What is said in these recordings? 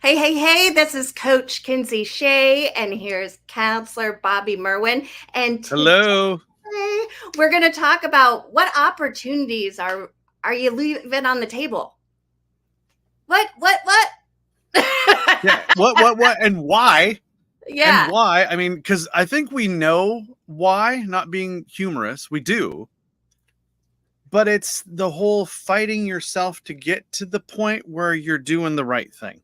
Hey, hey, hey, this is Coach Kinsey Shae, and here's Counselor Bobby Merwin. And today Hello. we're going to talk about what opportunities are you leaving on the table? What? Yeah. What, and why? And Yeah. why? I mean, because I think we know why, not being humorous. We do. But it's the whole fighting yourself to get to the point where you're doing the right thing.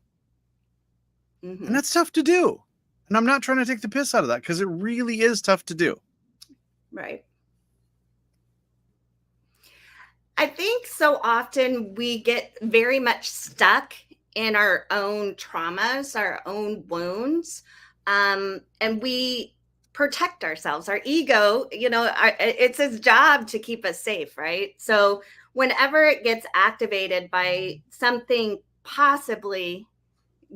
Mm-hmm. And that's tough to do. And I'm not trying to take the piss out of that because it really is tough to do. Right. I think so often we get very much stuck in our own traumas, our own wounds, and we protect ourselves. Our ego, it's its job to keep us safe, right? So whenever it gets activated by something possibly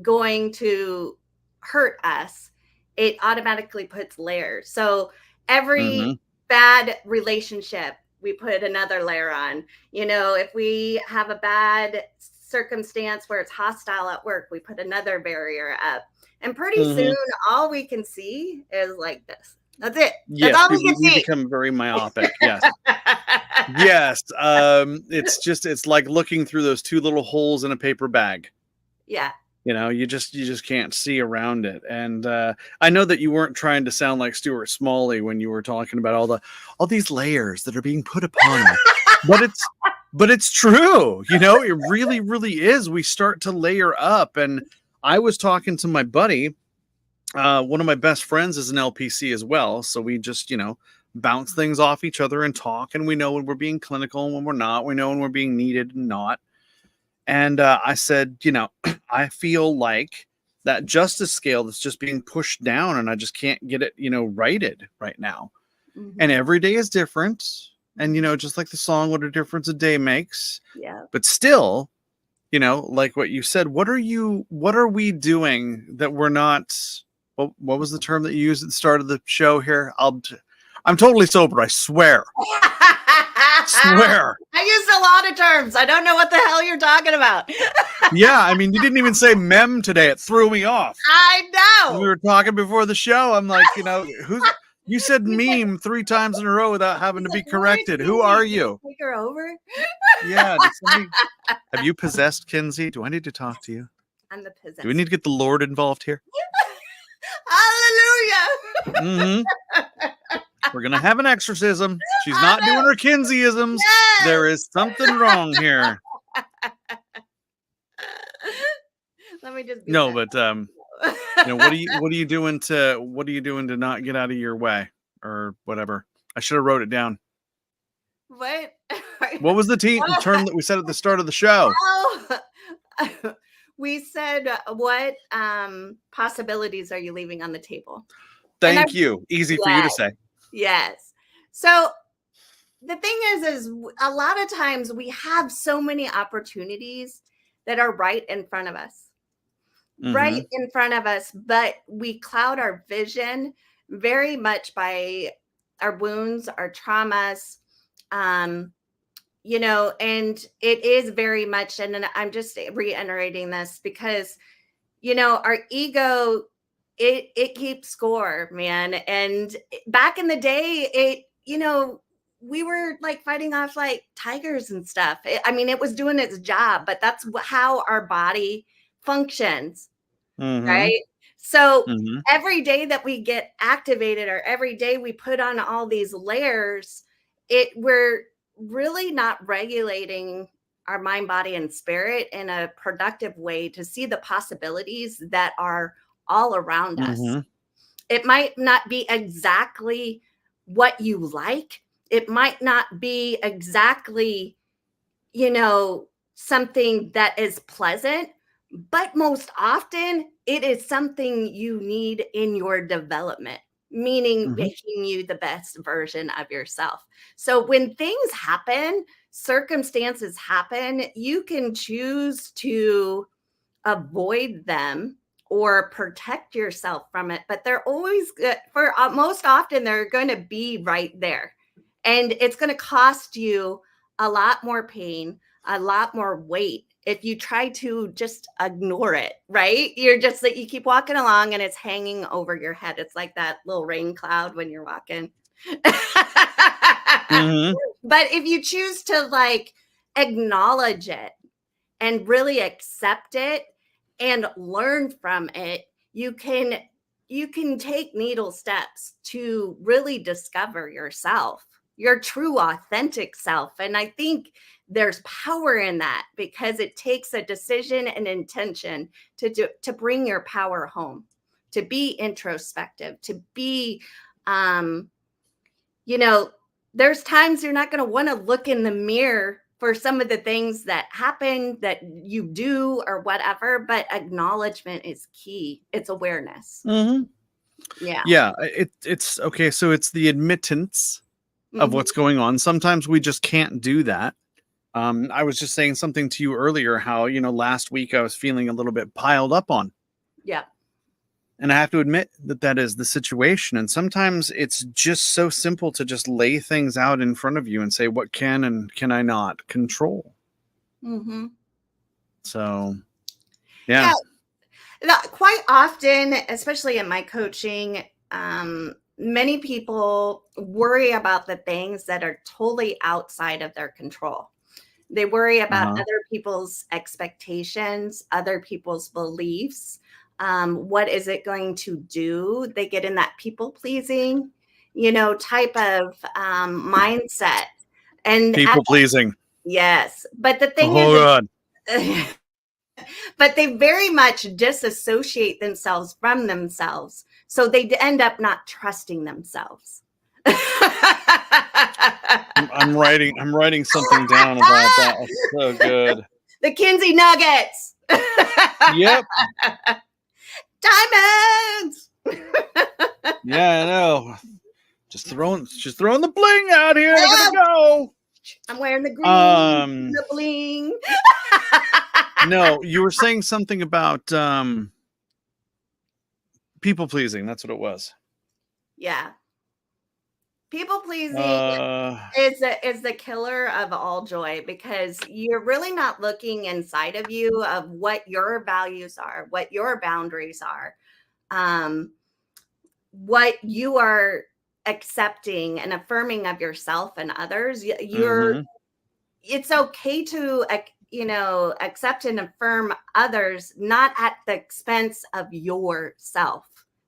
going to hurt us, it automatically puts layers. So every Mm-hmm. bad relationship, we put another layer on. If we have a bad circumstance where it's hostile at work, we put another barrier up. And pretty soon, all we can see is like this. That's it. That's Yes, all we can we see. become very myopic. Yes. Yes. It's like looking through those two little holes in a paper bag. Yeah. You just can't see around it. And I know that you weren't trying to sound like Stuart Smalley when you were talking about all these layers that are being put upon us. but it's true. It really, really is. We start to layer up. And I was talking to my buddy. One of my best friends is an LPC as well. So we just, bounce things off each other and talk. And we know when we're being clinical and when we're not. We know when we're being needed and not. And I said, I feel like that justice scale that's just being pushed down and I just can't get it, righted right now. Mm-hmm. And every day is different. And, just like the song, what a difference a day makes. Yeah. But still, like what you said, what are we doing that we're not, what was the term that you used at the start of the show here? I'm totally sober. I swear. Swear. I used a lot of terms. I don't know what the hell you're talking about. Yeah, I mean, you didn't even say mem today. It threw me off. I know. When we were talking before the show, I'm like, you said meme 3 times in a row without having to be corrected. Who are you? Take her over. Yeah. Have you possessed Kinsey? Do I need to talk to you? I'm the possessed. Do we need to get the Lord involved here? Hallelujah. Mm-hmm. We're going to have an exorcism. She's not doing her Kinseyisms. Yes. There is something wrong here. Let me just no, but what are you doing to not get out of your way or whatever? I should have wrote it down. What? What was the term that we said at the start of the show? Oh. We said, what possibilities are you leaving on the table? Thank you. Easy for you to say. Yes. So the thing is a lot of times we have so many opportunities that are right in front of us. Mm-hmm. Right in front of us, but we cloud our vision very much by our wounds, our traumas, and it is very much, and I'm just reiterating this because, our ego, it keeps score, man. And back in the day, we were like fighting off like tigers and stuff. It was doing its job, but that's how our body functions, right? So every day that we get activated or every day we put on all these layers, we're really not regulating our mind, body, and spirit in a productive way to see the possibilities that are all around us. It might not be exactly what you like. It might not be exactly, something that is pleasant, but most often it is something you need in your development, meaning making you the best version of yourself. So when things happen, circumstances happen, you can choose to avoid them or protect yourself from it, but they're always good. Most often they're going to be right there, and it's going to cost you a lot more pain, a lot more weight, if you try to just ignore it, right? You're just like, you keep walking along and it's hanging over your head. It's like that little rain cloud when you're walking. Mhm. But if you choose to like acknowledge it and really accept it and learn from it, you can take needle steps to really discover yourself, your true authentic self. And I think there's power in that because it takes a decision and intention to bring your power home, to be introspective, to be you know, there's times you're not going to want to look in the mirror for some of the things that happen that you do or whatever, but acknowledgement is key. It's awareness. Mhm. Yeah. Yeah, it's okay, so it's the admittance of Mhm. what's going on. Sometimes we just can't do that. I was just saying something to you earlier how, last week I was feeling a little bit piled up on. Yeah. And I have to admit that that is the situation. And sometimes it's just so simple to just lay things out in front of you and say, what can and can I not control? Mm-hmm. So, Yeah. yeah. Quite often, especially in my coaching, many people worry about the things that are totally outside of their control. They worry about Uh-huh. other people's expectations, other people's beliefs. What is it going to do? They get in that people pleasing, type of mindset. And People pleasing. yes, but the thing Oh, God. is, but they very much disassociate themselves from themselves. So they end up not trusting themselves. I'm writing something down about that. It's so good. The Kinsey nuggets. Yep. Diamonds. Yeah, I know. Just throwing the bling out here. Look at it go. I'm wearing the green, the bling. No, you were saying something about people pleasing. That's what it was. Yeah. People pleasing is the killer of all joy because you're really not looking inside of you of what your values are, what your boundaries are, what you are accepting and affirming of yourself and others. Mhm. It's okay to accept and affirm others, not at the expense of yourself,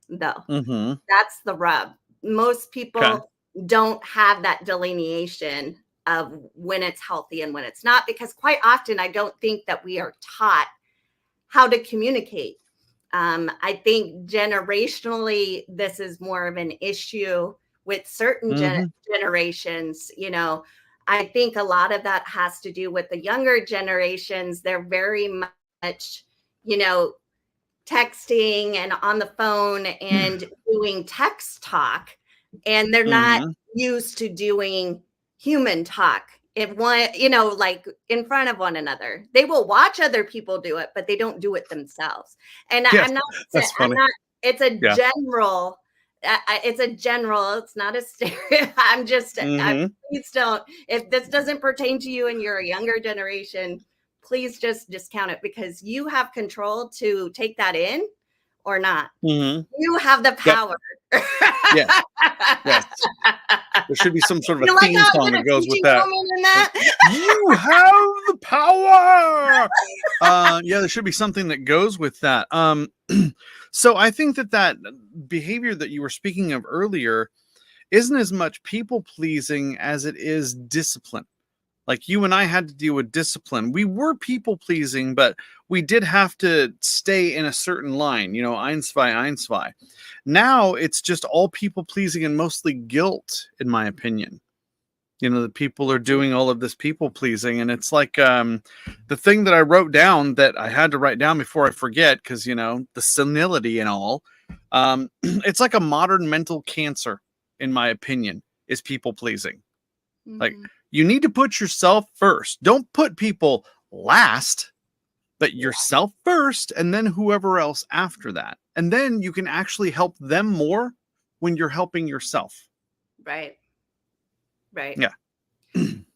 though. Mhm. That's the rub. Most Okay. people don't have that delineation of when it's healthy and when it's not, because quite often I don't think that we are taught how to communicate. I think generationally, this is more of an issue with certain Mhm. generations. I think a lot of that has to do with the younger generations. They're very much, texting and on the phone and doing text talk, and they're not Mhm. used to doing human talk in one, like in front of one another. They will watch other people do it, but they don't do it themselves. And Yes, I'm not saying, that's funny. it's a Yeah. general, it's not a stereotype. Mhm. Please don't, if this doesn't pertain to you and you're a younger generation, please just discount it because you have control to take that in or not. Mhm. You have the Yep. power. Yes. Yes. There should be some sort of You a like theme how I song did that a goes with teaching that. moment in Like, that? you have the power. Yeah, there should be something that goes with that. So I think that behavior that you were speaking of earlier isn't as much people pleasing as it is discipline. Like you and I had to deal with discipline. We were people pleasing, but we did have to stay in a certain line, eins zwei, eins zwei. Now it's just all people pleasing and mostly guilt, in my opinion. The people are doing all of this people pleasing. And it's like the thing that I wrote down that I had to write down before I forget, because, the senility and all. It's like a modern mental cancer, in my opinion, is people pleasing. Like, Mhm. you need to put yourself first. Don't put people last, but yourself first, and then whoever else after that. And then you can actually help them more when you're helping yourself. Right. Right. Yeah.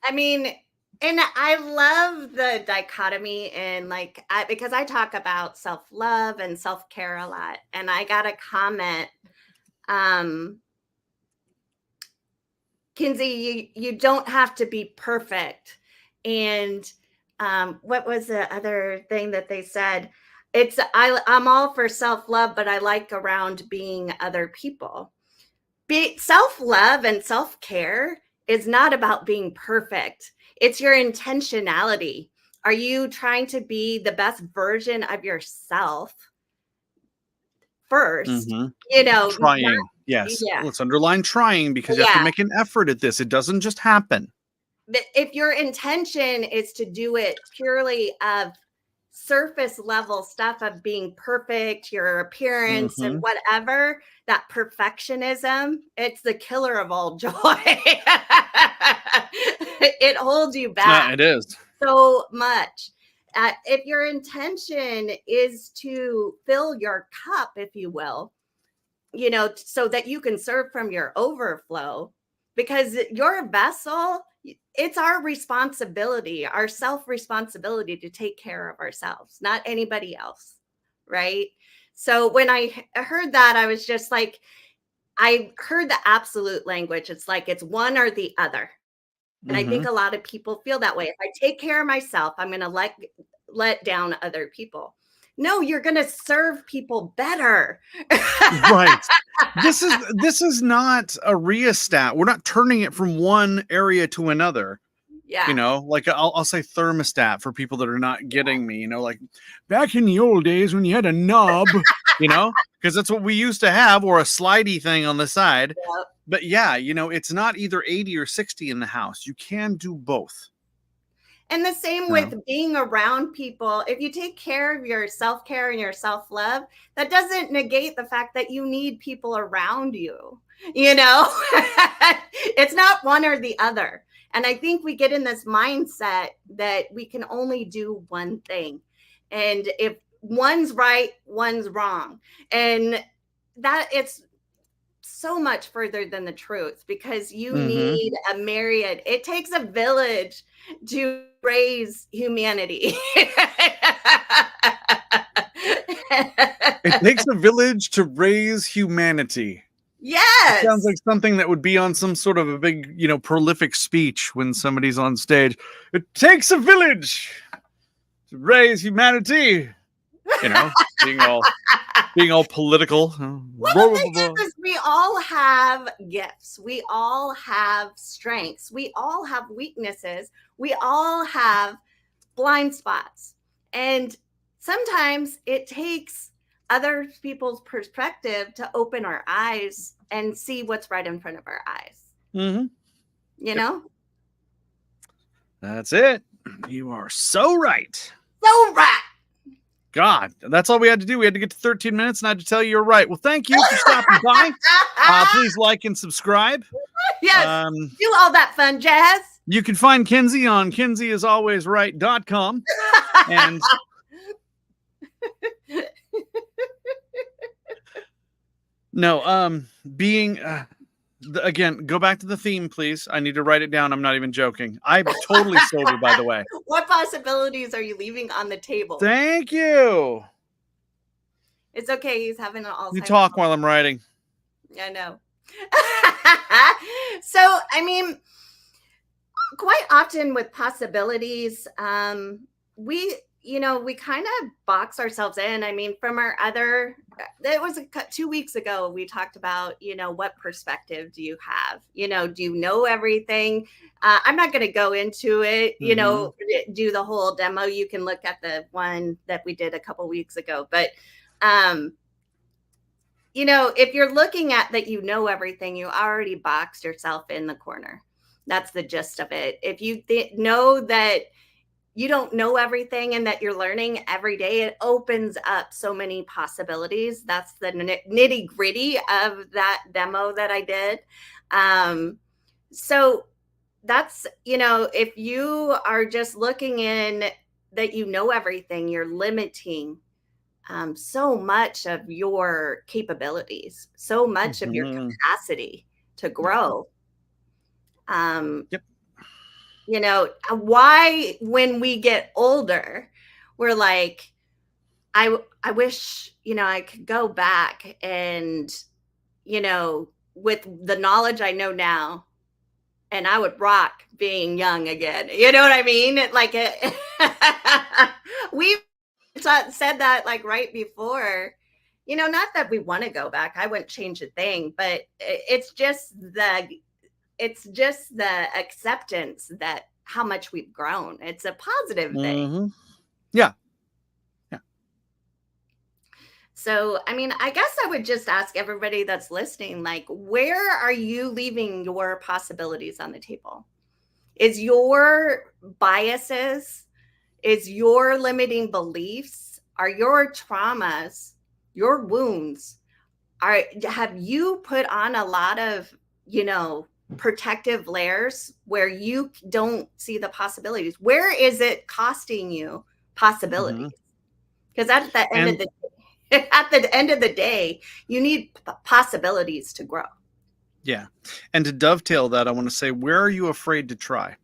I mean, And I love the dichotomy in like, because I talk about self-love and self-care a lot. And I got a comment, um, Kinsey, you don't have to be perfect. And what was the other thing that they said? I'm all for self-love, but I like around being other people. Self-love and self-care is not about being perfect. It's your intentionality. Are you trying to be the best version of yourself first? Mm-hmm. You know, Trying. Yes. yeah. Let's underline trying, because you have to Yeah. make an effort at this. It doesn't just happen. But if your intention is to do it purely of surface level stuff of being perfect, your appearance and Mm-hmm. whatever, that perfectionism, it's the killer of all joy. It holds you back It is. so much. If your intention is to fill your cup, if you will, you know, so that you can serve from your overflow, because your vessel, it's our responsibility, our self-responsibility to take care of ourselves, not anybody else, right? So when I heard that, I was just like, I heard the absolute language. It's like it's one or the other. And I think Mm-hmm. a lot of people feel that way. If I take care of myself, I'm going to let down other people. No, you're going to serve people better. Right. This is not a rheostat. We're not turning it from one area to another. Yeah. You know, like I'll say thermostat for people that are not getting me, you know, like back in the old days when you had a knob, you know, because that's what we used to have, or a slidey thing on the side. Yep. But yeah, you know, it's not either 80 or 60 in the house. You can do both. And the same You with know? being around people. If you take care of your self-care and your self-love, that doesn't negate the fact that you need people around you. You know, it's not one or the other. And I think we get in this mindset that we can only do one thing. And if one's right, one's wrong. And that it's so much further than the truth, because you Mm-hmm. need a myriad. It takes a village to raise humanity. It takes a village to raise humanity. It sounds Yes. like something that would be on some sort of a big, you know, prolific speech when somebody's on stage. It takes a village to raise humanity. You know, being all political. Well, the thing is we all have gifts. We all have strengths. We all have weaknesses. We all have blind spots. And sometimes it takes other people's perspective to open our eyes and see what's right in front of our eyes. Mm-hmm. You know? That's it. You are so right. So right. God, that's all we had to do. We had to get to 13 minutes, and I had to tell you you're right. Well, thank you for stopping by. Please like and subscribe. Yes. Do all that fun jazz. You can find Kinsey on kinseyIsAlwaysRight.com. And no, being again, go back to the theme, please. I need to write it down. I'm not even joking. I'm totally sober, by the way. What possibilities are you leaving on the table? Thank you. It's okay. He's having an Alzheimer's. You talk while I'm writing. I know. So, I mean, quite often with possibilities, we kind of box ourselves in. I mean, from our other, it was 2 weeks ago, we talked about, what perspective do you have? Do you know everything? I'm not going to go into it, do the whole demo. You can look at the one that we did a couple weeks ago. But, if you're looking at that, everything, you already boxed yourself in the corner. That's the gist of it. If you know that you don't know everything and that you're learning every day, it opens up so many possibilities. That's the nitty gritty of that demo that I did. So that's, if you are just looking in that everything, you're limiting so much of your capabilities, so much of your capacity to grow. Yep. You know, why when we get older, we're like, I wish, you know, I could go back and, you know, with the knowledge I know now, and I would rock being young again. You know what I mean? We said that like right before, you know, not that we want to go back. I wouldn't change a thing, but it's just the acceptance that how much we've grown. It's a positive thing. Mm-hmm. Yeah. So, I mean, I guess I would just ask everybody that's listening, like, where are you leaving your possibilities on the table? Is your biases, is your limiting beliefs, are your traumas, your wounds, have you put on a lot of, you know, protective layers where you don't see the possibilities? Where is it costing you possibilities? Because at the end of the at the end of the day, you need possibilities to grow. Yeah. And to dovetail that, I want to say, where are you afraid to try?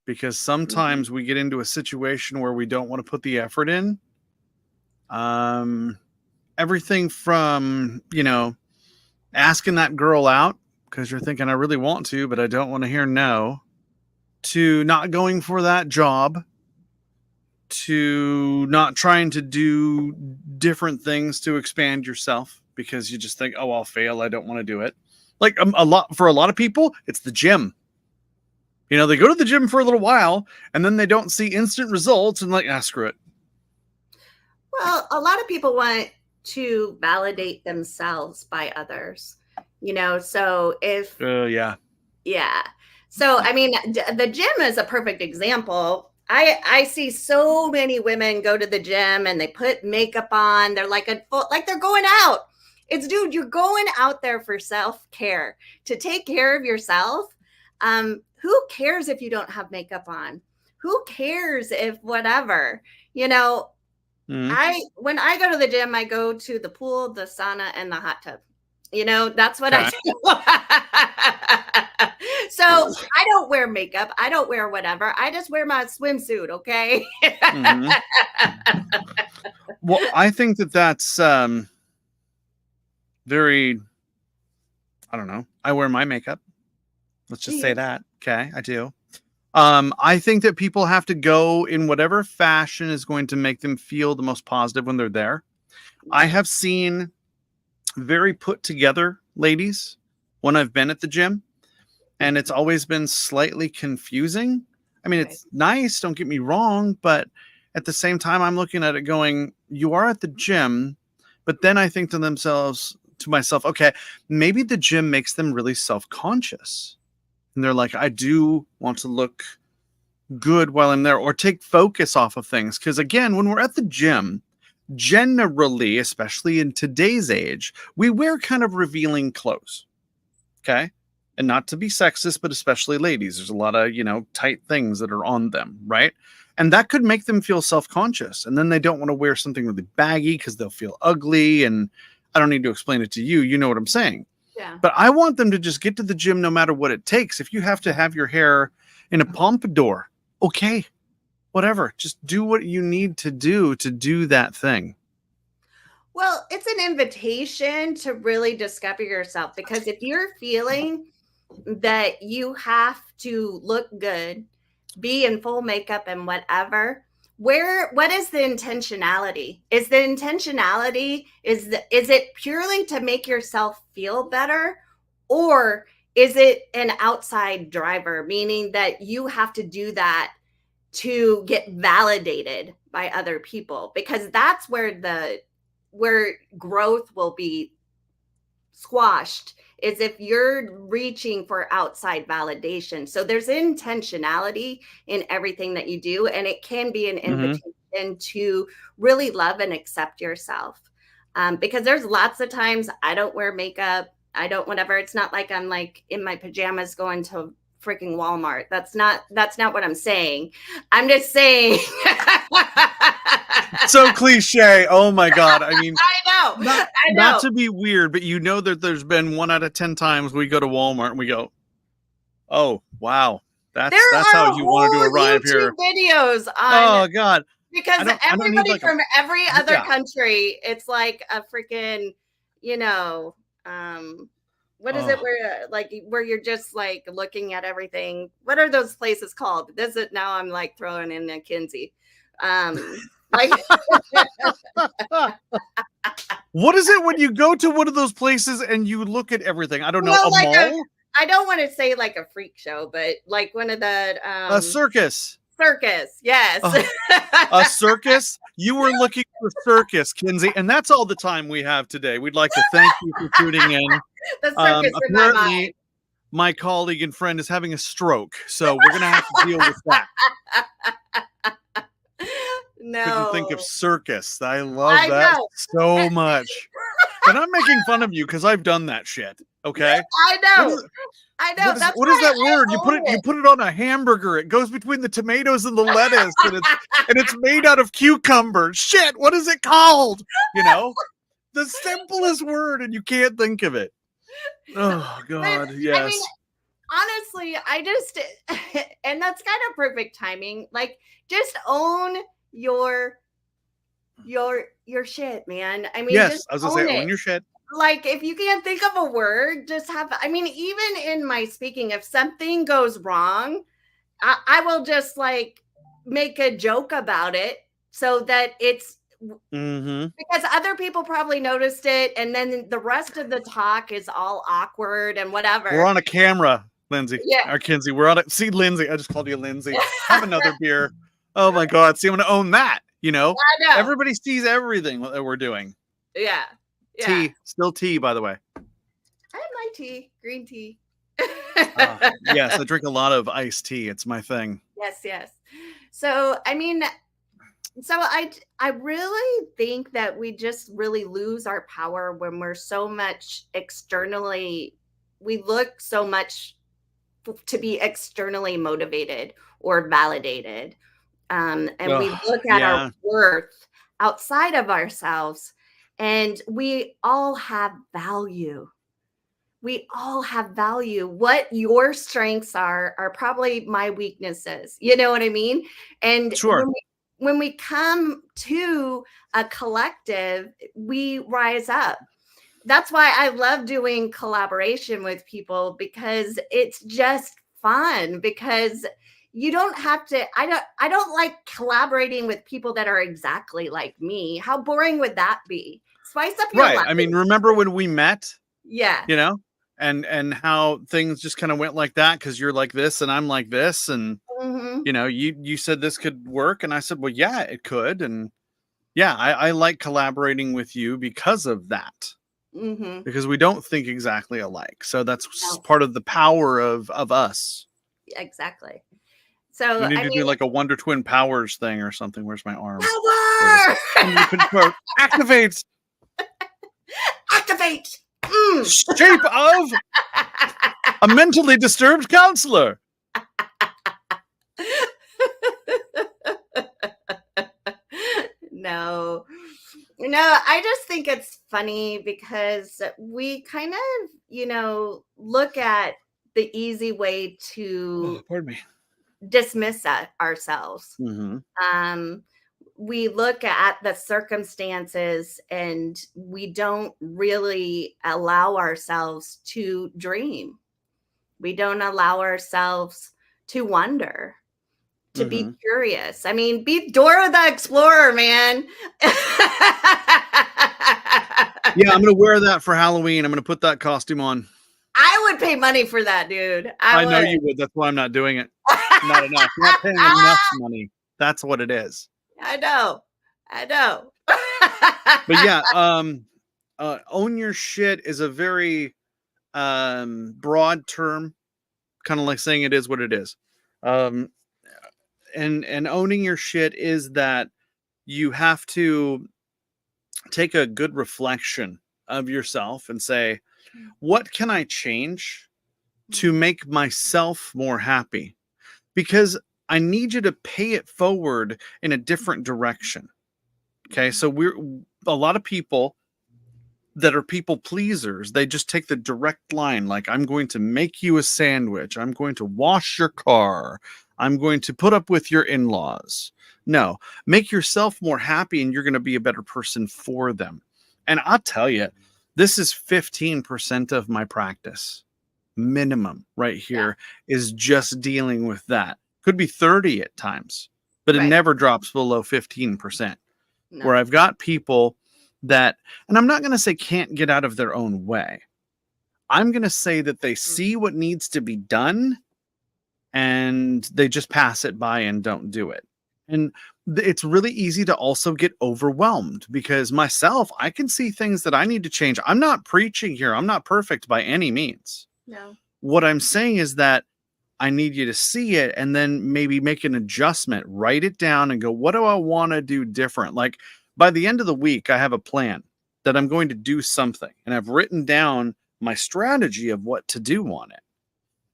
Because sometimes we get into a situation where we don't want to put the effort in. Everything from, you know, asking that girl out because you're thinking, I really want to, but I don't want to hear no, to not going for that job, to not trying to do different things to expand yourself because you just think, oh, I'll fail, I don't want to do it. Like for a lot of people, it's the gym. You know, they go to the gym for a little while and then they don't see instant results and like, screw it. Well, a lot of people want to validate themselves by others, you know, so if yeah. So I mean, the gym is a perfect example. I see so many women go to the gym and they put makeup on. They're like they're going out. It's, dude, you're going out there for self-care, to take care of yourself. Who cares if you don't have makeup on? Who cares if whatever, you know, when I go to the gym, I go to the pool, the sauna, and the hot tub. You know, that's what I do. So I don't wear makeup. I don't wear whatever. I just wear my swimsuit. Okay. Well, I think that's very, I don't know. I wear my makeup. Let's just say that. Okay. I do. I think that people have to go in whatever fashion is going to make them feel the most positive when they're there. I have seen very put together ladies when I've been at the gym, and it's always been slightly confusing. I mean, it's nice, don't get me wrong, but at the same time, I'm looking at it going, you are at the gym, but then I think to myself, okay, maybe the gym makes them really self-conscious. And they're like, I do want to look good while I'm there, or take focus off of things. Because again, when we're at the gym, generally, especially in today's age, we wear kind of revealing clothes. Okay. And not to be sexist, but especially ladies, there's a lot of, you know, tight things that are on them. Right. And that could make them feel self-conscious. And then they don't want to wear something really baggy because they'll feel ugly. And I don't need to explain it to you. You know what I'm saying? Yeah. But I want them to just get to the gym no matter what it takes. If you have to have your hair in a pompadour, okay, whatever. Just do what you need to do that thing. Well, it's an invitation to really discover yourself, because if you're feeling that you have to look good, be in full makeup and whatever, what is the intentionality? Is the intentionality, is it purely to make yourself feel better, or is it an outside driver, meaning that you have to do that to get validated by other people? Because that's where growth will be squashed, is if you're reaching for outside validation. So there's intentionality in everything that you do, and it can be an invitation to really love and accept yourself. Because there's lots of times I don't wear makeup, I don't whatever. It's not like I'm like in my pajamas going to freaking Walmart. That's not what I'm saying. I'm just saying. So cliche. Oh my God. I mean, I know. Not to be weird, but you know that there's been 1 out of 10 times we go to Walmart and we go, oh, wow, That's There how are you want to whole arrive YouTube here. videos Oh on God. because I don't need everybody like from every other yeah. country, it's like a freaking, you know, what is it Oh, where like where you're just like looking at everything? What are those places called? This is now I'm like throwing in a Kinsey. Like what is it when you go to one of those places and you look at everything? I don't know, well, a like a mall, I don't want to say like a freak show, but like one of the a circus. circus. Yes. Oh, a circus? You were looking for circus, Kinsey, and that's all the time we have today. We'd like to thank you for tuning in. The circus in my mind. Apparently, my colleague and friend is having a stroke, so we're gonna have to deal with that. Couldn't think of No. circus. I love I that know. so much. And I'm making fun of you because I've done that shit. Okay. I know. I know. That's What is why that word? I own You put it on a hamburger. It goes between the tomatoes and the lettuce, and it's made out of cucumbers. Shit, what is it called? You know? The simplest word, and you can't think of it. Oh God, But, yes. I mean, honestly, I just and that's kind of perfect timing. Like, just own your shit, man. I mean, Yes, just I was gonna say, own own it. your shit. Like, if you can't think of a word, just have. I mean, even in my speaking, if something goes wrong, I will just like make a joke about it so that it's Mm-hmm. because other people probably noticed it, and then the rest of the talk is all awkward and We're whatever. on a camera, Lindsay. Yeah. Or Kinsey. We're on it. See, Lindsay. I just called you Lindsay. Have another beer. Oh my God. See, I'm gonna own that. You know? I know. Everybody sees everything that we're doing. Yeah. Yeah. Tea. Still tea, by the way. I have my tea, green tea. Yes, I drink a lot of iced tea. It's my thing. Yes, yes. So, I mean, so I really think that we just really lose our power when we're so much externally, we look so much to be externally motivated or validated. And we Ugh, look at our yeah. worth outside of ourselves, and we all have value. We all have value. What your strengths are probably my weaknesses. You know what I mean? And Sure. when we come to a collective, we rise up. That's why I love doing collaboration with people, because it's just fun, because you don't have to I don't like collaborating with people that are exactly like me. How boring would that be? Spice up your Right. life. I mean, remember when we met, Yeah. you know, and how things just kind of went like that because you're like this and I'm like this, and Mhm. you know, you said this could work, and I said, well, yeah, it could, and yeah, I like collaborating with you because of that. Mhm. Because we don't think exactly alike. So that's No. part of the power of us. Exactly. So, We need I to do mean, like a Wonder Twin Powers thing or something. Where's my arm? power! Activate Activate. Mm. shape of a mentally disturbed counselor. No. No, I just think it's funny because we kind of, look at the easy way to Oh, pardon me. dismiss ourselves. Mm-hmm. We look at the circumstances and we don't really allow ourselves to dream. We don't allow ourselves to wonder, to be curious. I mean, be Dora the Explorer, man. Yeah, I'm gonna wear that for Halloween. I'm gonna put that costume on. I would pay money for that, dude. I know you would. That's why I'm not doing it. Not enough. You're not paying enough money. That's what it is. I know. But yeah, own your shit is a very broad term, kind of like saying it is what it is. And owning your shit is that you have to take a good reflection of yourself and say, what can I change to make myself more happy? Because I need you to pay it forward in a different direction. Okay, so a lot of people that are people pleasers, they just take the direct line, like, I'm going to make you a sandwich, I'm going to wash your car, I'm going to put up with your in-laws. No, make yourself more happy and you're going to be a better person for them. And I'll tell you, this is 15% of my practice. Minimum right here is just dealing with that. Could be 30 at times, but it never drops below 15%. No. Where I've got people that, and I'm not going to say can't get out of their own way. I'm going to say that they see what needs to be done and they just pass it by and don't do it. And it's really easy to also get overwhelmed because myself, I can see things that I need to change. I'm not preaching here. I'm not perfect by any means. No. What I'm saying is that I need you to see it and then maybe make an adjustment, write it down and go, what do I want to do different? Like by the end of the week, I have a plan that I'm going to do something and I've written down my strategy of what to do on it.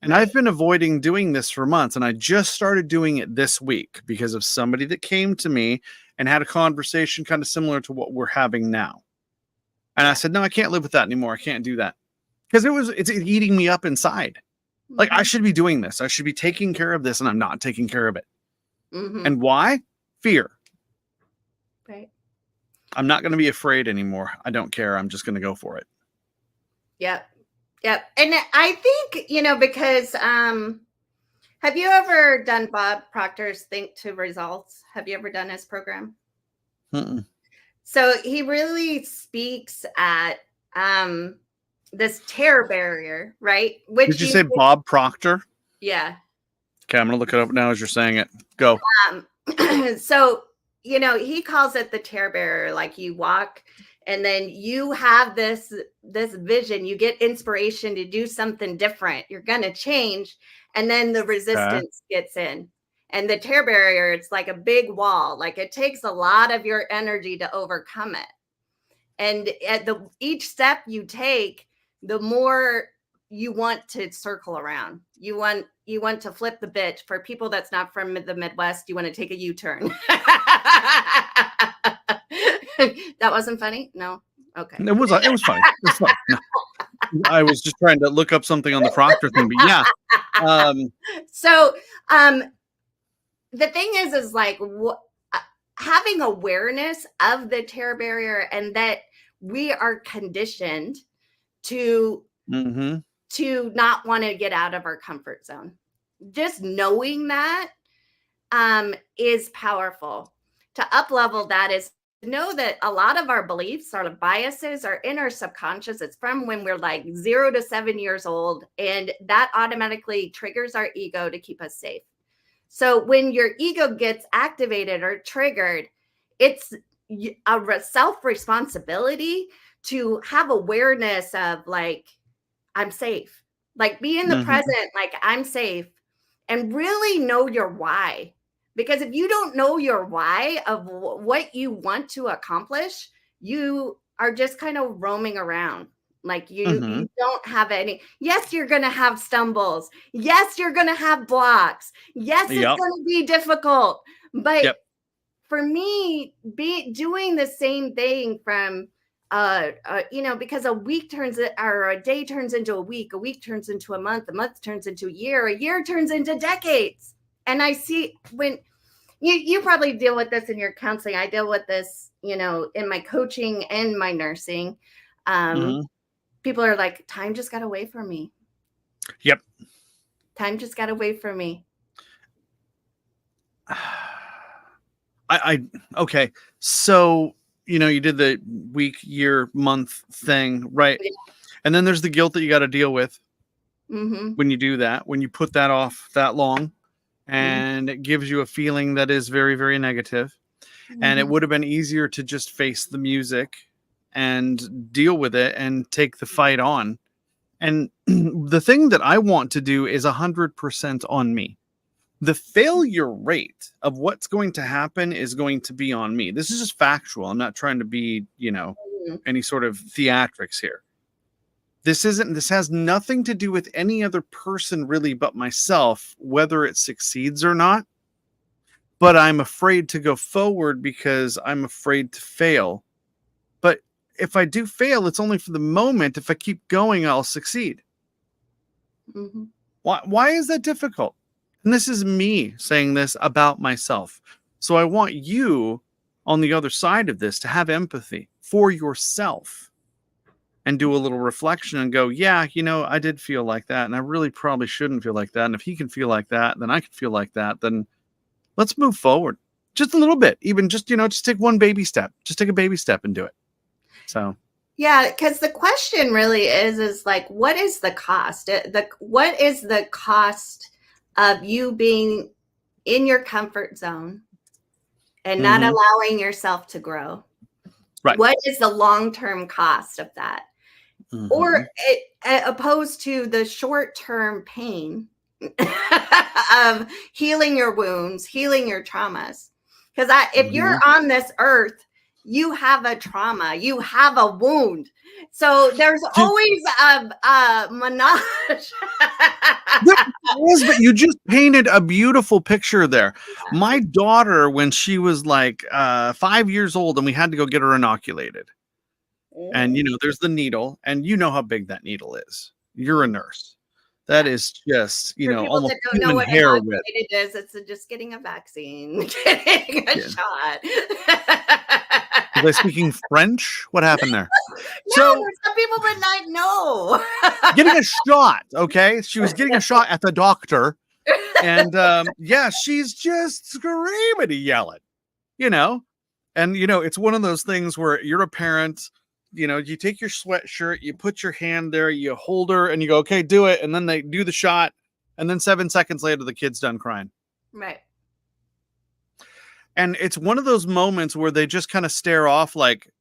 And I've been avoiding doing this for months. And I just started doing it this week because of somebody that came to me and had a conversation kind of similar to what we're having now. And I said, no, I can't live with that anymore. I can't do that. Because it's eating me up inside. Like I should be doing this. I should be taking care of this and I'm not taking care of it. And why? Fear. Right. I'm not going to be afraid anymore. I don't care. I'm just going to go for it. Yep. Yep. And I think, because have you ever done Bob Proctor's Think to Results? Have you ever done his program? Mm-mm. So he really speaks at this terror barrier, right? Which did you say Bob Proctor? Yeah. Okay, I'm going to look it up now as you're saying it. Go. So, he calls it the terror barrier. Like you walk and then you have this vision, you get inspiration to do something different. You're going to change. And then the resistance gets in. And the terror barrier, it's like a big wall. Like it takes a lot of your energy to overcome it. And at each step you take, the more you want to circle around. You want to flip the bit. For people that's not from the Midwest, you want to take a U-turn. That wasn't funny? No. Okay. It was funny. It was fun. No. I was just trying to look up something on the Proctor thing, but yeah. So the thing is like having awareness of the terror barrier and that we are conditioned to not want to get out of our comfort zone. Just knowing that is powerful. To up-level that is to know that a lot of our beliefs, our biases are in our subconscious. It's from when we're like 0 to 7 years old, and that automatically triggers our ego to keep us safe. So when your ego gets activated or triggered, it's a self-responsibility to have awareness of like, I'm safe. Like be in the present, like I'm safe, and really know your why. Because if you don't know your why of what you want to accomplish, you are just kind of roaming around. Like you don't have any. Yes, you're going to have stumbles. Yes, you're going to have blocks. Yes, it's going to be difficult. But for me, doing the same thing from, because a day turns into a week turns into a month turns into a year turns into decades. And I see when you probably deal with this in your counseling. I deal with this, in my coaching and my nursing. People are like, time just got away from me. Yep. Time just got away from me. Okay. So, you did the week, year, month thing, right? Yeah. And then there's the guilt that you got to deal with when you do that, when you put that off that long. And it gives you a feeling that is very, very negative. And it would have been easier to just face the music and deal with it and take the fight on. And the thing that I want to do is 100% on me. The failure rate of what's going to happen is going to be on me. This is just factual. I'm not trying to be, any sort of theatrics here. This has nothing to do with any other person really but myself, whether it succeeds or not. But I'm afraid to go forward because I'm afraid to fail. But if I do fail, it's only for the moment. If I keep going, I'll succeed. Mhm. Why is that difficult? And this is me saying this about myself. So I want you on the other side of this to have empathy for yourself and do a little reflection and go, yeah, I did feel like that. And I really probably shouldn't feel like that. And if he can feel like that, then I can feel like that. Then let's move forward just a little bit. Even just, just take one baby step. Just take a baby step and do it. So. Yeah, because the question really is like, what is the cost? What is the cost of you being in your comfort zone and not allowing yourself to grow? Right. What is the long-term cost of that? Or opposed to the short-term pain of healing your wounds, healing your traumas. Because if you're on this earth, you have a trauma, you have a wound. So there's always a menage. Yes, but you just painted a beautiful picture there. Yeah. My daughter, when she was like 5 years old, and we had to go get her inoculated. And, there's the needle, and you know how big that needle is. You're a nurse. That is just, almost that don't know what inoculated is. It's just getting a vaccine, getting a shot. Are they speaking French? What happened there? No, there's some people that might know. Getting a shot, okay? She was getting a shot at the doctor. And, she's just screaming and yelling, And, it's one of those things where you're a parent, you take your sweatshirt, you put your hand there, you hold her, and you go, okay, do it. And then they do the shot. And then 7 seconds later, the kid's done crying. Right. And it's one of those moments where they just kind of stare off like,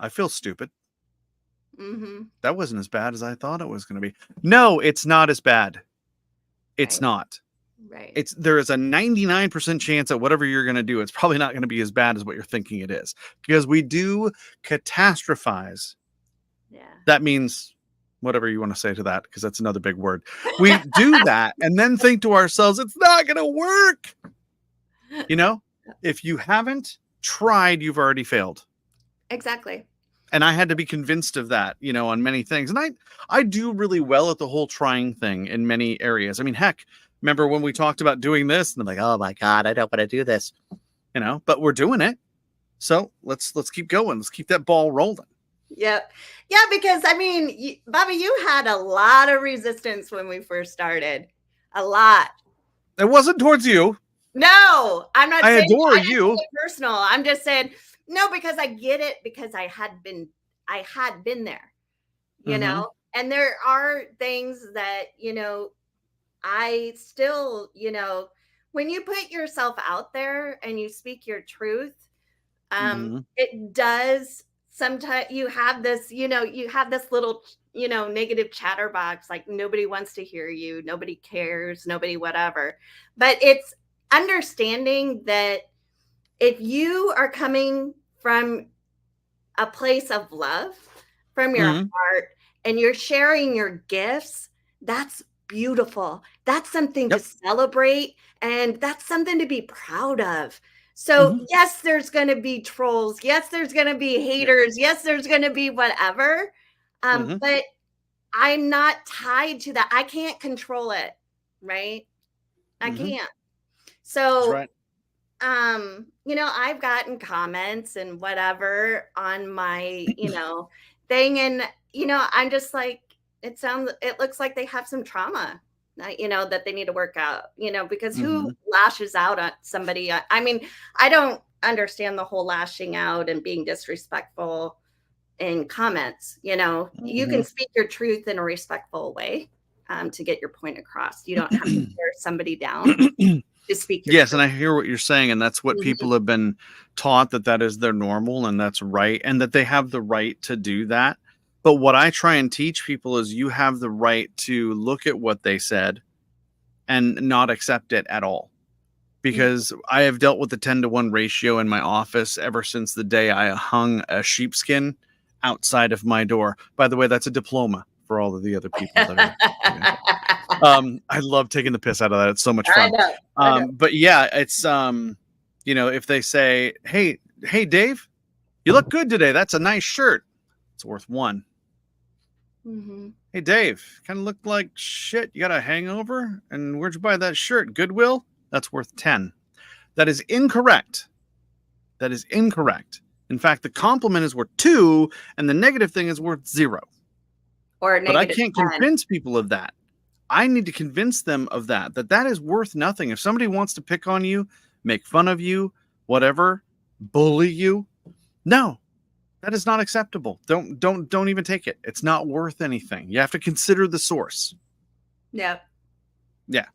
I feel stupid. That wasn't as bad as I thought it was going to be. No, it's not as bad. It's not. Right. There is a 99% chance that whatever you're going to do, it's probably not going to be as bad as what you're thinking it is. Because we do catastrophize. Yeah. That means whatever you want to say to that, because that's another big word. We do that and then think to ourselves, it's not going to work. If you haven't tried, you've already failed. Exactly. And I had to be convinced of that, on many things. And I do really well at the whole trying thing in many areas. I mean, heck, remember when we talked about doing this and I'm like, oh my God, I don't want to do this, but we're doing it. So let's keep going. Let's keep that ball rolling. Yep. Yeah. Because Bobby, you had a lot of resistance when we first started. A lot. It wasn't towards you. No, I'm not. I adore you. Personal. I'm just saying no, because I get it, because I had been there, and there are things that, I still, when you put yourself out there and you speak your truth, it does. Sometimes you have this, little, negative chatterbox, like nobody wants to hear you. Nobody cares. Nobody, whatever. But it's understanding that if you are coming from a place of love, from your heart, and you're sharing your gifts, that's beautiful. That's something to celebrate, and that's something to be proud of. So yes, there's going to be trolls. Yes, there's going to be haters. Yes, there's going to be whatever. But I'm not tied to that. I can't control it. Right. I can't. So, right. I've gotten comments and whatever on my, thing. And, I'm just like, it looks like they have some trauma, that they need to work out, because who lashes out at somebody? I don't understand the whole lashing out and being disrespectful in comments. You can speak your truth in a respectful way to get your point across. You don't have to tear somebody down to speak your truth. And I hear what you're saying, and that's what people have been taught, that is their normal, and that's right, and that they have the right to do that. But what I try and teach people is you have the right to look at what they said and not accept it at all. Because I have dealt with the 10-to-1 ratio in my office ever since the day I hung a sheepskin outside of my door. By the way, that's a diploma for all of the other people that are. I love taking the piss out of that. It's so much fun. I know. But yeah, it's if they say, hey Dave, You look good today. That's a nice shirt. It's worth 1. Mm-hmm. Hey, Dave, kind of looked like shit. You got a hangover? And where'd you buy that shirt? Goodwill? That's worth 10. That is incorrect. That is incorrect. In fact, the compliment is worth 2, and the negative thing is worth 0. Or but I can't 10. convince people of that. I need to convince them of that is worth nothing. If somebody wants to pick on you, make fun of you, whatever, bully you, no, that is not acceptable. Don't even take it. It's not worth anything. You have to consider the source. Yep. Yeah.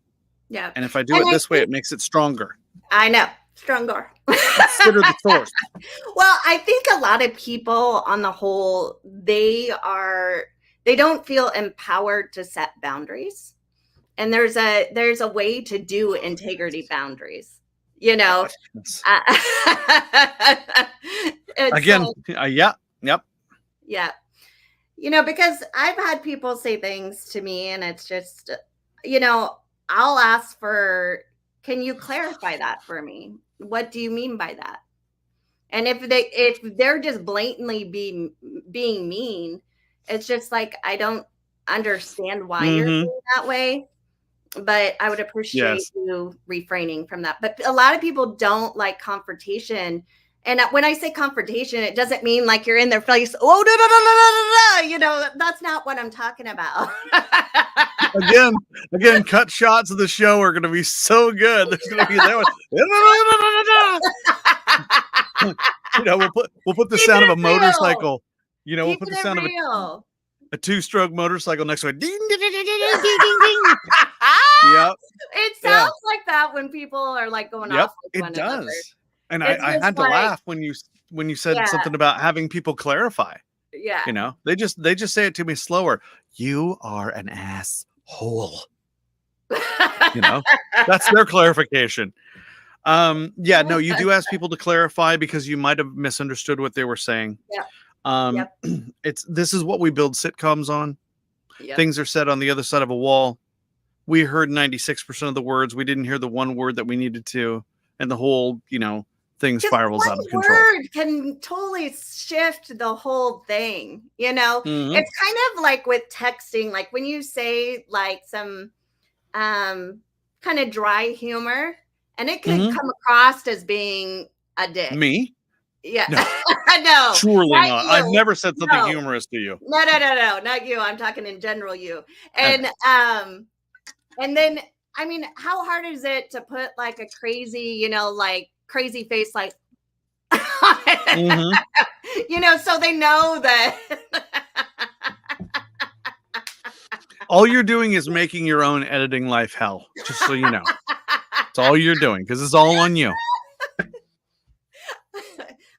Yeah. And if I do it this way, it makes it stronger. I know. Stronger. Consider the source. Well, I think a lot of people on the whole, they don't feel empowered to set boundaries. And there's a way to do integrity boundaries, you know. Again, yep. Yeah. You know, because I've had people say things to me and it's just, you know, I'll ask for, can you clarify that for me? What do you mean by that? And if they're just blatantly being mean, it's just like, I don't understand why you're being that way, but I would appreciate you refraining from that. But a lot of people don't like confrontation. And when I say confrontation, it doesn't mean like you're in their face. Oh, no. You know, that's not what I'm talking about. Again, cut shots of the show are going to be so good. There's going to be that one. You know, we'll put the sound of a motorcycle. You know, we'll put the sound of a 2-stroke motorcycle next to it. Ding, ding, ding, ding, ding, ding, ding. Yep. It sounds like that when people are like going off with one another. And I had to laugh when you said something about having people clarify. Yeah. You know, they just say it to me slower. You are an asshole. You know, that's their clarification. Yeah, no, you do ask people to clarify because you might have misunderstood what they were saying. Yeah. This is what we build sitcoms on. Yep. Things are said on the other side of a wall. We heard 96% of the words. We didn't hear the one word that we needed to, and the whole, you know, thing spirals out of control. Word can totally shift the whole thing. You know, it's kind of like with texting, like when you say like some kind of dry humor, and it could come across as being a dick. Me? Yeah. No. No. Surely not. I've never said something humorous to you. No, not you. I'm talking in general you. And and then I mean, how hard is it to put like a crazy, you know, like crazy face like you know, so they know that all you're doing is making your own editing life hell, just so you know. That's all you're doing because it's all on you.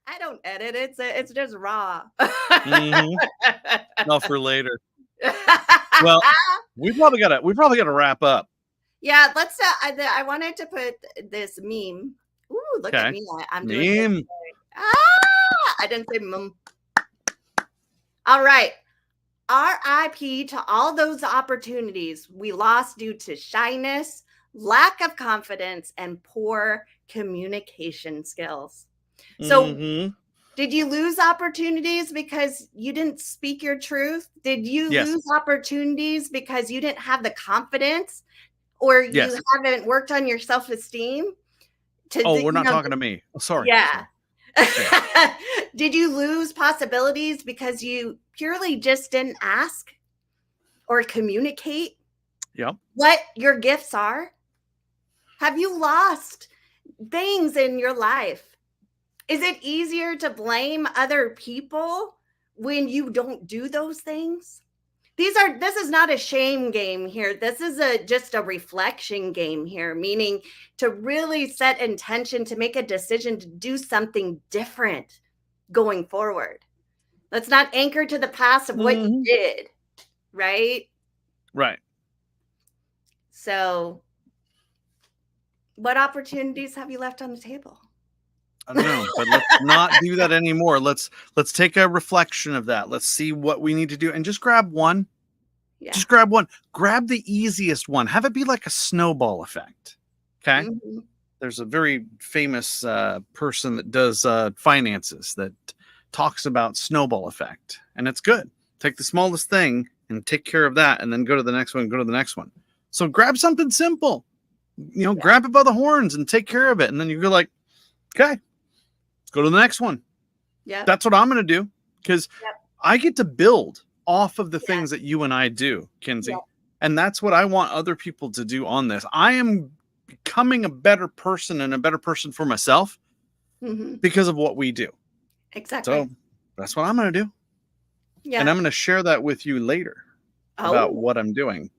I don't edit. It's just raw. Not for later. Well, we probably gotta wrap up. Yeah, let's. I wanted to put this meme. Ooh, look at me! I'm doing meme. I didn't say mum. All right. RIP to all those opportunities we lost due to shyness, lack of confidence, and poor communication skills. So, did you lose opportunities because you didn't speak your truth? Did you lose opportunities because you didn't have the confidence, or you haven't worked on your self-esteem? We're not talking to me. Oh, sorry. Yeah. Did you lose possibilities because you purely just didn't ask or communicate what your gifts are? Have you lost things in your life? Is it easier to blame other people when you don't do those things? This is not a shame game here. This is just a reflection game here, meaning to really set intention to make a decision to do something different going forward. Let's not anchor to the past of what you did, right? Right. So, what opportunities have you left on the table? I don't know, but let's not do that anymore. Let's take a reflection of that. Let's see what we need to do and just grab one. Yeah. Just grab one. Grab the easiest one. Have it be like a snowball effect. Okay. There's a very famous person that does finances that talks about snowball effect, and it's good. Take the smallest thing and take care of that, and then go to the next one, go to the next one. So grab something simple, grab it by the horns and take care of it. And then you go like, okay, let's go to the next one. Yeah. That's what I'm going to do, because I get to build off of the things that you and I do, Kinsey. And that's what I want other people to do on this. I am becoming a better person and a better person for myself because of what we do. Exactly. So that's what I'm going to do. Yeah. And I'm going to share that with you later about what I'm doing.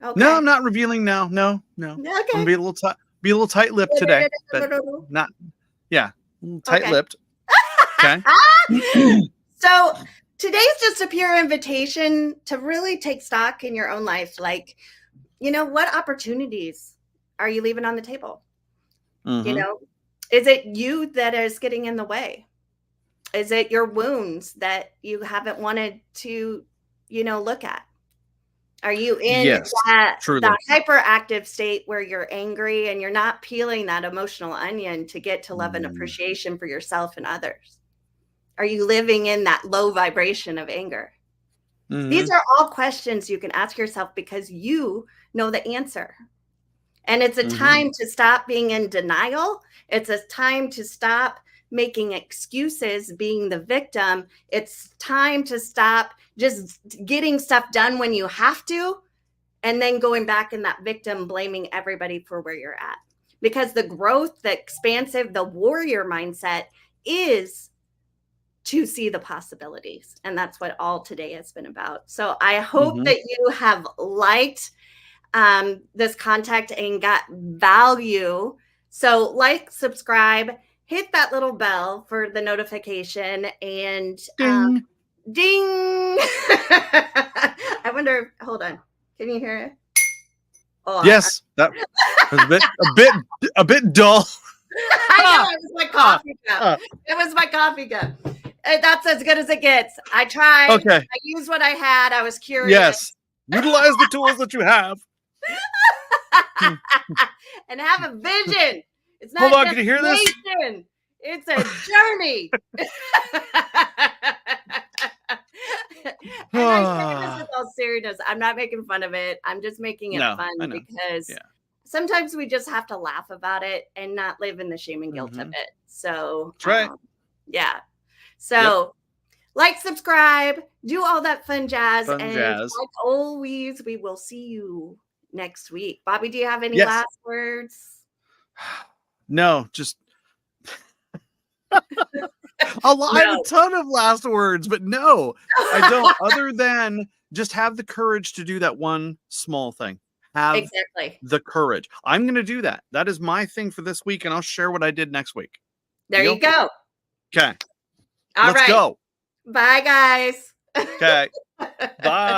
Okay. No, I'm not revealing now. No. Okay. I'm going to be a little tight-lipped today. But not, tight-lipped. Okay. So today's just a pure invitation to really take stock in your own life. Like, what opportunities are you leaving on the table? Is it you that is getting in the way? Is it your wounds that you haven't wanted to, look at? Are you in that hyperactive state where you're angry and you're not peeling that emotional onion to get to love and appreciation for yourself and others? Are you living in that low vibration of anger? These are all questions you can ask yourself because you know the answer. And it's a time to stop being in denial. It's a time to stop making excuses, being the victim. It's time to stop just getting stuff done when you have to, and then going back in that victim, blaming everybody for where you're at. Because the growth, the expansive, the warrior mindset is to see the possibilities. And that's what all today has been about. So I hope that you have liked this content and got value. So like, subscribe, hit that little bell for the notification, and ding. I wonder, hold on. Can you hear it? Oh, yes, that was a bit dull. I know, it was my coffee cup. It was my coffee cup. That's as good as it gets. I tried. Okay. I used what I had. I was curious. Yes. Utilize the tools that you have. And have a vision. It's not Hold on, can you hear this? It's a journey. And I say this with all seriousness. I'm not making fun of it. I'm just making it fun because sometimes we just have to laugh about it and not live in the shame and guilt of it. So that's right. Yeah. So like, subscribe, do all that fun jazz. Like always, we will see you next week. Bobby, do you have any last words? No, just I have a ton of last words, but no, I don't. Other than just have the courage to do that one small thing. Have the courage. I'm going to do that. That is my thing for this week, and I'll share what I did next week. There you go. Okay. All right. Let's go. Bye, guys. Okay. Bye.